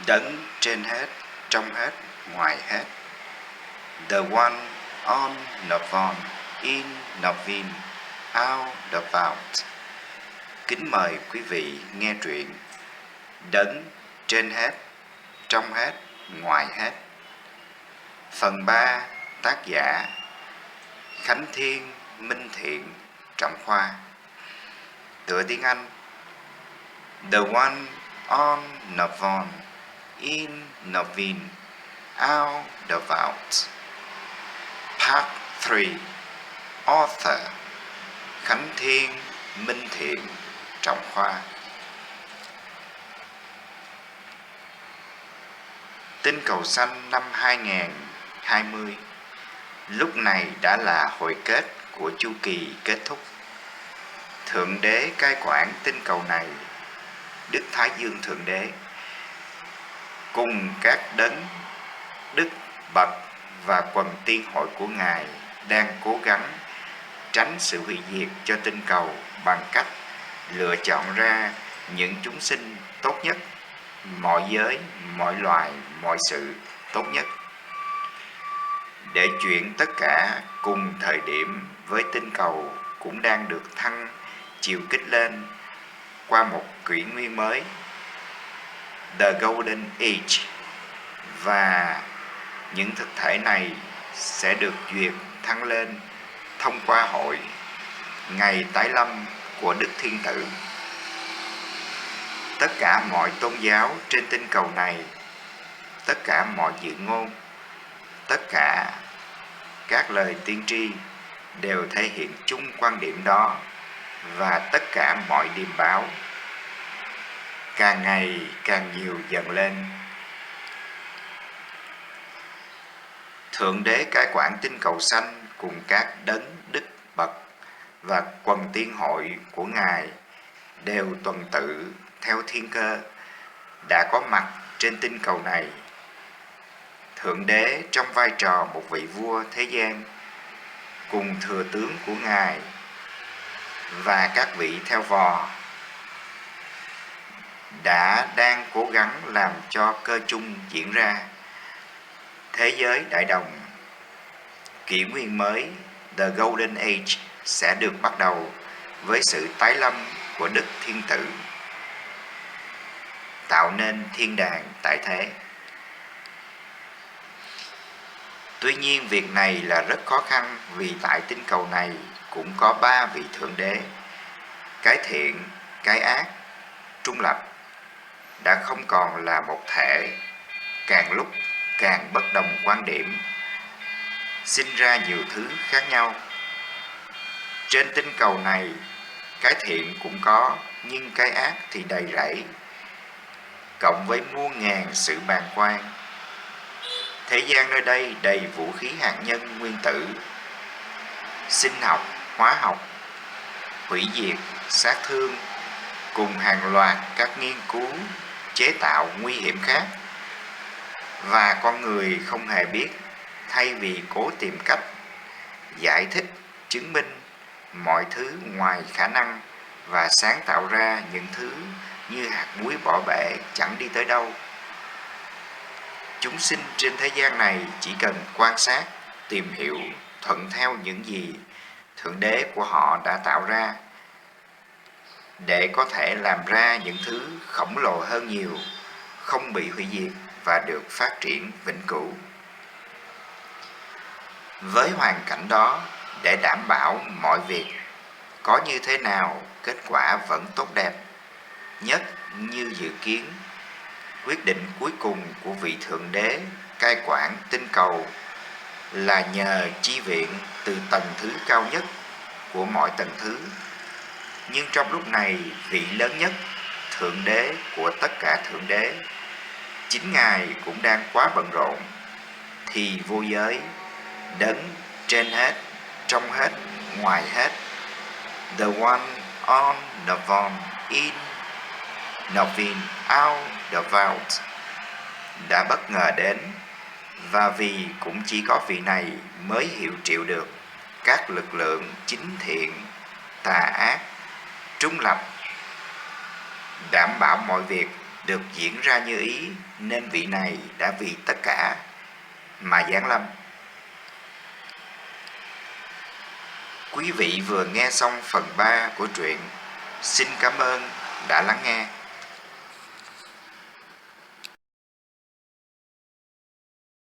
Đấng trên hết, trong hết, ngoài hết. The one on Navon, in Navin, out Devout. Kính mời quý vị nghe truyện Đấng trên hết, trong hết, ngoài hết. Phần 3, tác giả Khánh Thiên, Minh Thiện, Trọng Khoa. Tựa tiếng Anh: The one on Navon, in Navin, out Devout. Part 3. Author Khánh Thiên, Minh Thiện, Trọng Khoa. Tinh cầu xanh năm 2020. Lúc này đã là hồi kết của chu kỳ kết thúc. Thượng đế cai quản tinh cầu này, Đức Thái Dương Thượng Đế, cùng các đấng, đức, bậc và quần tiên hội của Ngài đang cố gắng tránh sự hủy diệt cho tinh cầu bằng cách lựa chọn ra những chúng sinh tốt nhất, mọi giới, mọi loài, mọi sự tốt nhất, để chuyển tất cả cùng thời điểm với tinh cầu cũng đang được thăng chiều kích lên qua một kỷ nguyên mới, The Golden Age, và những thực thể này sẽ được duyệt thăng lên thông qua hội ngày tái lâm của Đức Thiên Tử. Tất cả mọi tôn giáo trên tinh cầu này, tất cả mọi dự ngôn, tất cả các lời tiên tri đều thể hiện chung quan điểm đó, và tất cả mọi điềm báo càng ngày càng nhiều dần lên. Thượng đế cai quản tinh cầu xanh cùng các đấng, đức, bậc và quần tiên hội của Ngài đều tuần tự theo thiên cơ đã có mặt trên tinh cầu này. Thượng đế trong vai trò một vị vua thế gian cùng thừa tướng của Ngài và các vị theo vò đang cố gắng làm cho cơ chung diễn ra. Thế giới đại đồng, kỷ nguyên mới, The Golden Age, sẽ được bắt đầu với sự tái lâm của Đức Thiên Tử, tạo nên thiên đàng tại thế. Tuy nhiên việc này là rất khó khăn, vì tại tinh cầu này cũng có 3 vị thượng đế, cái thiện, cái ác, trung lập, đã không còn là một thể, càng lúc càng bất đồng quan điểm, sinh ra nhiều thứ khác nhau. Trên tinh cầu này, cái thiện cũng có, nhưng cái ác thì đầy rẫy, cộng với muôn ngàn sự bàng quan. Thế gian nơi đây đầy vũ khí hạt nhân nguyên tử, sinh học, hóa học, hủy diệt, sát thương, cùng hàng loạt các nghiên cứu chế tạo nguy hiểm khác. Và con người không hề biết, thay vì cố tìm cách giải thích, chứng minh mọi thứ ngoài khả năng và sáng tạo ra những thứ như hạt muối bỏ bể chẳng đi tới đâu. Chúng sinh trên thế gian này chỉ cần quan sát, tìm hiểu, thuận theo những gì Thượng Đế của họ đã tạo ra, để có thể làm ra những thứ khổng lồ hơn nhiều, không bị hủy diệt và được phát triển vĩnh cửu. Với hoàn cảnh đó, để đảm bảo mọi việc có như thế nào, kết quả vẫn tốt đẹp nhất như dự kiến, quyết định cuối cùng của vị Thượng Đế cai quản tinh cầu là nhờ chi viện từ tầng thứ cao nhất của mọi tầng thứ. Nhưng trong lúc này, vị lớn nhất, Thượng Đế của tất cả Thượng Đế, chính Ngài cũng đang quá bận rộn, thì vô giới, đấng trên hết, trong hết, ngoài hết, The one on Navon, in Navin, out Devout, đã bất ngờ đến, và vì cũng chỉ có vị này mới hiệu triệu được các lực lượng chính thiện, tà ác, trung lập, đảm bảo mọi việc được diễn ra như ý, nên vị này đã vì tất cả mà giáng lâm. Quý vị vừa nghe xong phần 3 của truyện. Xin cảm ơn đã lắng nghe.